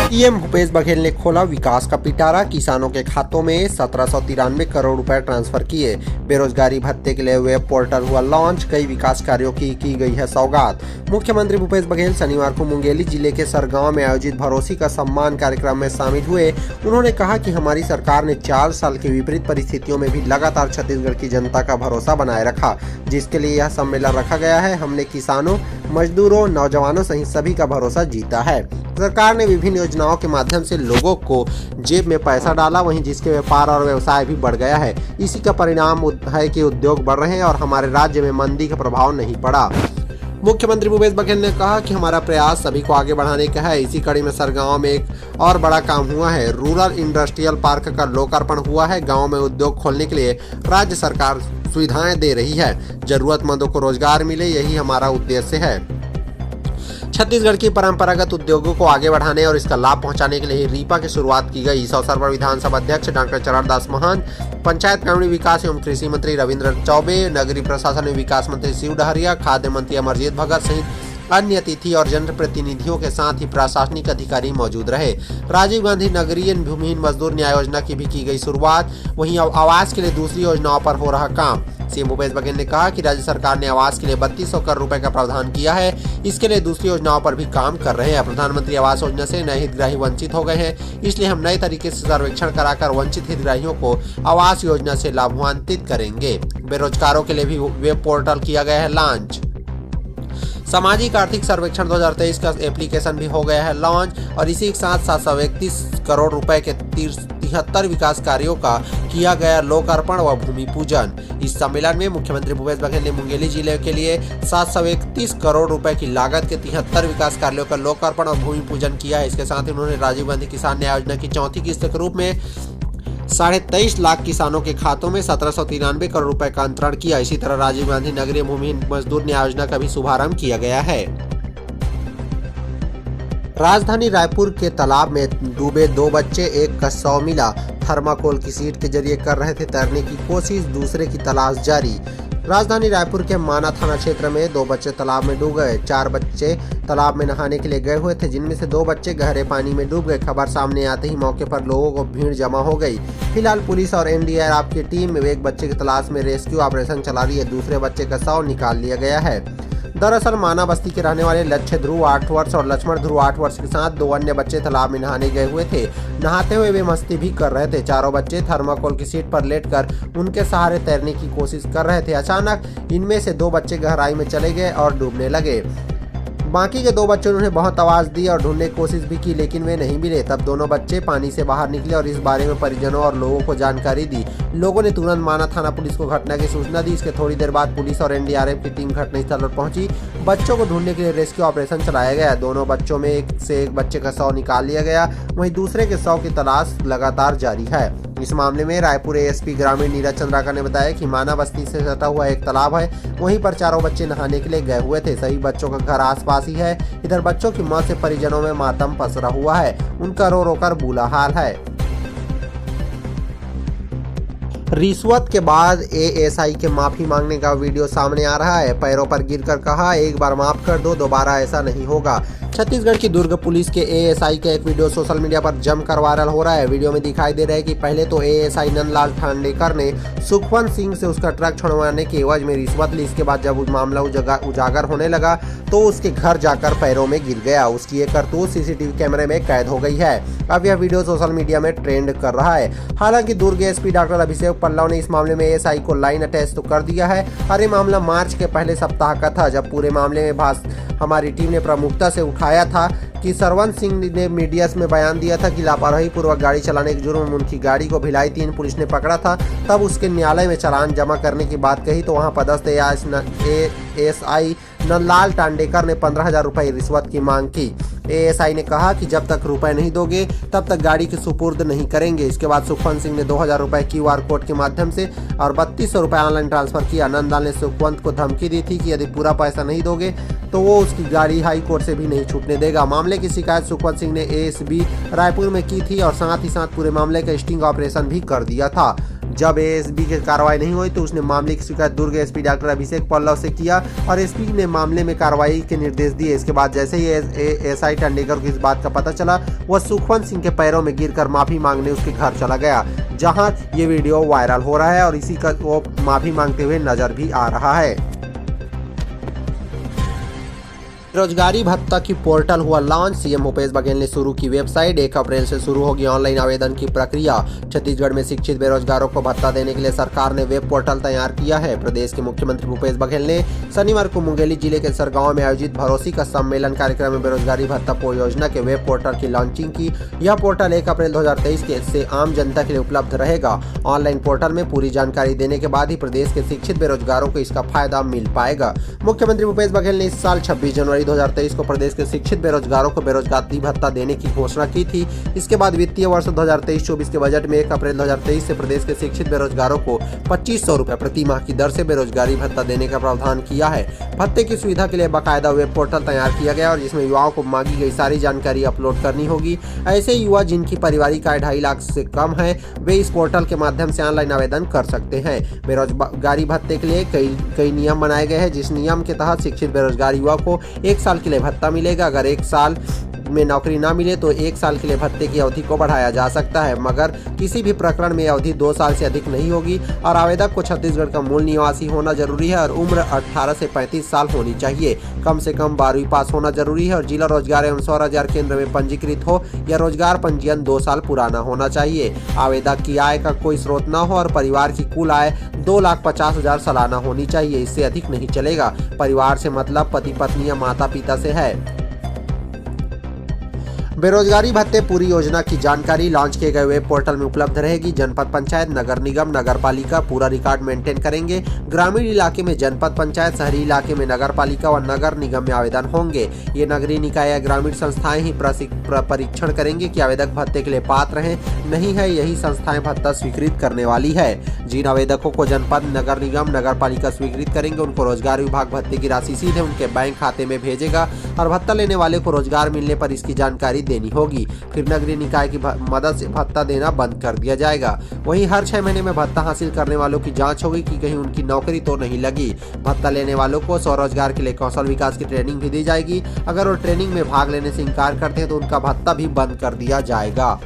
CM Bhupesh Baghel ने खोला विकास का पिटारा। किसानों के खातों में 1793 करोड़ रुपए ट्रांसफर किए। बेरोजगारी भत्ते के लिए वेब पोर्टल हुआ लॉन्च। कई विकास कार्यों की गई है सौगात। मुख्यमंत्री भूपेश बघेल शनिवार को मुंगेली जिले के सरगांव में आयोजित भरोसी का सम्मान कार्यक्रम में शामिल हुए। उन्होंने कहा कि हमारी सरकार ने 4 साल की विपरीत परिस्थितियों में भी लगातार छत्तीसगढ़ की जनता का भरोसा बनाए रखा, जिसके लिए यह सम्मेलन रखा गया है। हमने किसानों, मजदूरों, नौजवानों सहित सभी का भरोसा जीता है। सरकार ने विभिन्न योजनाओं के माध्यम से लोगों को जेब में पैसा डाला, वहीं जिसके व्यापार और व्यवसाय भी बढ़ गया है। इसी का परिणाम है कि उद्योग बढ़ रहे हैं और हमारे राज्य में मंदी का प्रभाव नहीं पड़ा। मुख्यमंत्री भूपेश बघेल ने कहा कि हमारा प्रयास सभी को आगे बढ़ाने का है। इसी कड़ी में सरगांव में एक और बड़ा काम हुआ है। रूरल इंडस्ट्रियल पार्क का लोकार्पण हुआ है। गांव में उद्योग खोलने के लिए राज्य सरकार सुविधाएं दे रही है। जरूरतमंदों को रोजगार मिले, यही हमारा उद्देश्य है। छत्तीसगढ़ की परंपरागत उद्योगों को आगे बढ़ाने और इसका लाभ पहुंचाने के लिए रीपा की शुरुआत की गई। इस अवसर पर विधानसभा अध्यक्ष डॉक्टर चरणदास महंत, पंचायत ग्रामीण विकास एवं कृषि मंत्री रविंद्र चौबे, नगरीय प्रशासन एवं विकास मंत्री शिव डहरिया, खाद्य मंत्री अमरजीत भगत सहित अन्य अतिथि और जनप्रतिनिधियों के साथ ही प्रशासनिक अधिकारी मौजूद रहे। राजीव गांधी नगरीय भूमिहीन मजदूर न्याय योजना की भी की गई शुरुआत। वहीं आवास के लिए दूसरी योजनाओं पर हो रहा काम। सीएम भूपेश बघेल ने कहा कि राज्य सरकार ने आवास के लिए 3200 करोड़ रुपए का प्रावधान किया है। इसके लिए दूसरी योजनाओं पर भी काम कर रहे हैं। प्रधानमंत्री आवास योजना से नए हितग्राही वंचित हो गए हैं, इसलिए हम नए तरीके से सर्वेक्षण कराकर वंचित हितग्राहियों को आवास योजना से लाभान्वित करेंगे। बेरोजगारों के लिए भी वेब पोर्टल किया गया है लॉन्च। सामाजिक आर्थिक सर्वेक्षण 2023 का एप्लीकेशन भी हो गया है लॉन्च और इसी के साथ 731 करोड़ रुपए के 73 विकास कार्यों का किया गया लोकार्पण व भूमि पूजन। इस सम्मेलन में मुख्यमंत्री भूपेश बघेल ने मुंगेली जिले के लिए 731 करोड़ रुपए की लागत के 73 विकास कार्यों का लोकार्पण और भूमि पूजन किया है। इसके साथ ही उन्होंने राजीव गांधी किसान न्याय योजना की चौथी किस्त के रूप में 23.5 लाख किसानों के खातों में 1793 करोड़ रुपए का अंतरण किया। इसी तरह राजीव गांधी नगरीय भूमिहीन मजदूर न्याय योजना का भी शुभारंभ किया गया है। राजधानी रायपुर के तालाब में डूबे 2 बच्चे, एक का शव मिला। थर्माकोल की सीट के जरिए कर रहे थे तैरने की कोशिश, दूसरे की तलाश जारी। राजधानी रायपुर के माना थाना क्षेत्र में 2 बच्चे तालाब में डूब गए। 4 बच्चे तालाब में नहाने के लिए गए हुए थे, जिनमें से 2 बच्चे गहरे पानी में डूब गए। खबर सामने आते ही मौके पर लोगों को भीड़ जमा हो गई। फिलहाल पुलिस और एनडीआरएफ की टीम एक बच्चे की तलाश में रेस्क्यू ऑपरेशन चला रही है। दूसरे बच्चे का शव निकाल लिया गया है। दरअसल माना बस्ती के रहने वाले लक्ष्य ध्रुव 8 वर्ष और लक्ष्मण ध्रुव 8 वर्ष के साथ 2 अन्य बच्चे तालाब में नहाने गए हुए थे। नहाते हुए वे मस्ती भी कर रहे थे। चारों बच्चे थर्माकोल की सीट पर लेटकर उनके सहारे तैरने की कोशिश कर रहे थे। अचानक इनमें से 2 बच्चे गहराई में चले गए और डूबने लगे। बाकी के 2 बच्चों ने बहुत आवाज दी और ढूंढने की कोशिश भी की, लेकिन वे नहीं मिले। तब दोनों बच्चे पानी से बाहर निकले और इस बारे में परिजनों और लोगों को जानकारी दी। लोगों ने तुरंत माना थाना पुलिस को घटना की सूचना दी। इसके थोड़ी देर बाद पुलिस और एनडीआरएफ की टीम घटनास्थल पर पहुंची। बच्चों को ढूंढने के लिए रेस्क्यू ऑपरेशन चलाया गया। दोनों बच्चों में एक बच्चे का शव निकाल लिया गया, वहीं दूसरे के शव की तलाश लगातार जारी है। इस मामले में रायपुर एएसपी ग्रामीण नीरज चंद्राकर ने बताया कि माना बस्ती से सटा हुआ एक तालाब है, वहीं पर चारों बच्चे नहाने के लिए गए हुए थे। सभी बच्चों का घर आसपास ही है। इधर बच्चों की मौत से परिजनों में मातम पसरा हुआ है। उनका रो रो कर बुरा हाल है। रिश्वत के बाद एएसआई के माफी मांगने का वीडियो सामने आ रहा है। पैरों पर गिरकर कहा, एक बार माफ कर दो, दोबारा ऐसा नहीं होगा। छत्तीसगढ़ की दुर्ग पुलिस के एएसआई का एक वीडियो सोशल मीडिया पर जमकर वायरल हो रहा है। वीडियो में दिखाई दे रहा है कि पहले तो एएसआई नंदलाल ठांडेकर ने सुखवंत सिंह से उसका ट्रक छुड़वाने के एवज में रिश्वत ली। इसके बाद जब मामला उजागर होने लगा तो उसके घर जाकर पैरों में गिर गया। उसकी ये करतूत सीसीटीवी कैमरे में कैद हो गई है। अब यह वीडियो सोशल मीडिया में ट्रेंड कर रहा है। हालांकि दुर्ग एसपी डॉक्टर अभिषेक पल्लव ने इस मामले में एएसआई को लाइन अटैच तो कर दिया है। और ये मामला मार्च के पहले सप्ताह का था, जब पूरे मामले में हमारी टीम ने प्रमुखता से उठाया था कि सरवंत सिंह ने मीडिया में बयान दिया था कि लापरवाही पूर्वक गाड़ी चलाने के जुर्म में उनकी गाड़ी को भिलाई 3 पुलिस ने पकड़ा था। तब उसके न्यायालय में चालान जमा करने की बात कही तो वहां पदस्थ एएसआई नंदलाल टांडेकर ने 15,000 रुपये रिश्वत की मांग की। एएसआई ने कहा कि जब तक रुपए नहीं दोगे तब तक गाड़ी की सुपुर्द नहीं करेंगे। इसके बाद सुखवंत सिंह ने 2,000 रुपये QR कोड के माध्यम से और 3200 रुपये ऑनलाइन ट्रांसफर किया। नंदलाल ने सुखवंत को धमकी दी थी कि यदि पूरा पैसा नहीं दोगे तो वो उसकी गाड़ी हाई कोर्ट से भी नहीं छूटने देगा। मामले की शिकायत सुखवंत सिंह ने एएसबी रायपुर में की थी और साथ ही साथ पूरे मामले का स्टिंग ऑपरेशन भी कर दिया था। जब एएसपी की कार्रवाई नहीं हुई तो उसने मामले की शिकायत दुर्ग एसपी डॉक्टर अभिषेक पल्लव से किया और एसपी ने मामले में कार्रवाई के निर्देश दिए। इसके बाद जैसे ही एसआई टंडेकर को इस बात का पता चला, वह सुखवंत सिंह के पैरों में गिरकर माफी मांगने उसके घर चला गया, जहां ये वीडियो वायरल हो रहा है और इसी का वो माफी मांगते हुए नजर भी आ रहा है। बेरोजगारी भत्ता की पोर्टल हुआ लॉन्च। सीएम भूपेश बघेल ने शुरू की वेबसाइट। 1 अप्रैल से शुरू होगी ऑनलाइन आवेदन की प्रक्रिया। छत्तीसगढ़ में शिक्षित बेरोजगारों को भत्ता देने के लिए सरकार ने वेब पोर्टल तैयार किया है। प्रदेश के मुख्यमंत्री भूपेश बघेल ने शनिवार को मुंगेली जिले के सरगांव में आयोजित भरोसी का सम्मेलन कार्यक्रम में बेरोजगारी भत्ता योजना के वेब पोर्टल की लॉन्चिंग की। यह पोर्टल 1 अप्रैल 2023 से आम जनता के लिए उपलब्ध रहेगा। ऑनलाइन पोर्टल में पूरी जानकारी देने के बाद ही प्रदेश के शिक्षित बेरोजगारों को इसका फायदा मिल पाएगा। मुख्यमंत्री भूपेश बघेल ने इस साल 26 जनवरी 2023 को प्रदेश के शिक्षित बेरोजगारों को बेरोजगारी भत्ता देने की घोषणा की थी। इसके बाद वित्तीय वर्ष 2023-24 के बजट में 1 अप्रैल 2023 से प्रदेश के शिक्षित बेरोजगारों को 2500 रुपए प्रति माह की दर से बेरोजगारी भत्ता देने का प्रावधान किया है। भत्ते की सुविधा के लिए बाकायदा वेब पोर्टल तैयार किया गया और जिसमें युवाओं को मांगी गई सारी जानकारी अपलोड करनी होगी। ऐसे युवा जिनकी पारिवारिक आय 2.5 लाख से कम है, वे इस पोर्टल के माध्यम से ऑनलाइन आवेदन कर सकते हैं। बेरोजगारी भत्ते के लिए कई नियम बनाए गए हैं, जिस नियम के तहत शिक्षित बेरोजगार युवा को 1 साल के लिए भत्ता मिलेगा। अगर 1 साल में नौकरी ना मिले तो 1 साल के लिए भत्ते की अवधि को बढ़ाया जा सकता है, मगर किसी भी प्रकरण में अवधि 2 साल से अधिक नहीं होगी और आवेदक को छत्तीसगढ़ का मूल निवासी होना जरूरी है और उम्र 18 से 35 साल होनी चाहिए। कम से कम 12वीं पास होना जरूरी है और जिला रोजगार एवं स्वरोजगार केंद्र में पंजीकृत हो या रोजगार पंजीयन 2 साल पुराना होना चाहिए। आवेदक की आय का कोई स्रोत न हो और परिवार की कुल आय 2,50,000 सालाना होनी चाहिए, इससे अधिक नहीं चलेगा। परिवार से मतलब पति पत्नी या माता पिता से है। बेरोजगारी भत्ते पूरी योजना की जानकारी लॉन्च किए गए वेब पोर्टल में उपलब्ध रहेगी। जनपद पंचायत, नगर निगम, नगर पालिका पूरा रिकॉर्ड मेंटेन करेंगे। ग्रामीण इलाके में जनपद पंचायत, शहरी इलाके में नगर पालिका व नगर निगम में आवेदन होंगे। ये नगरीय निकाय या ग्रामीण संस्थाएं ही परीक्षण करेंगे कि आवेदक भत्ते के लिए पात्र हैं, नहीं है। यही संस्थाएं भत्ता स्वीकृत करने वाली है। जिन आवेदकों को जनपद, नगर निगम, नगर पालिका स्वीकृत करेंगे, उनको रोजगार विभाग भत्ते की राशि सीधे उनके बैंक खाते में भेजेगा और भत्ता लेने वाले को रोजगार मिलने पर इसकी जानकारी देनी होगी। फिर नगरीय निकाय की मदद से भत्ता देना बंद कर दिया जाएगा। वहीं हर 6 महीने में भत्ता हासिल करने वालों की जांच होगी कि कहीं उनकी नौकरी तो नहीं लगी। भत्ता लेने वालों को स्वरोजगार के लिए कौशल विकास की ट्रेनिंग भी दी जाएगी। अगर वो ट्रेनिंग में भाग लेने से इनकार करते हैं तो उनका भत्ता भी बंद कर दिया जाएगा।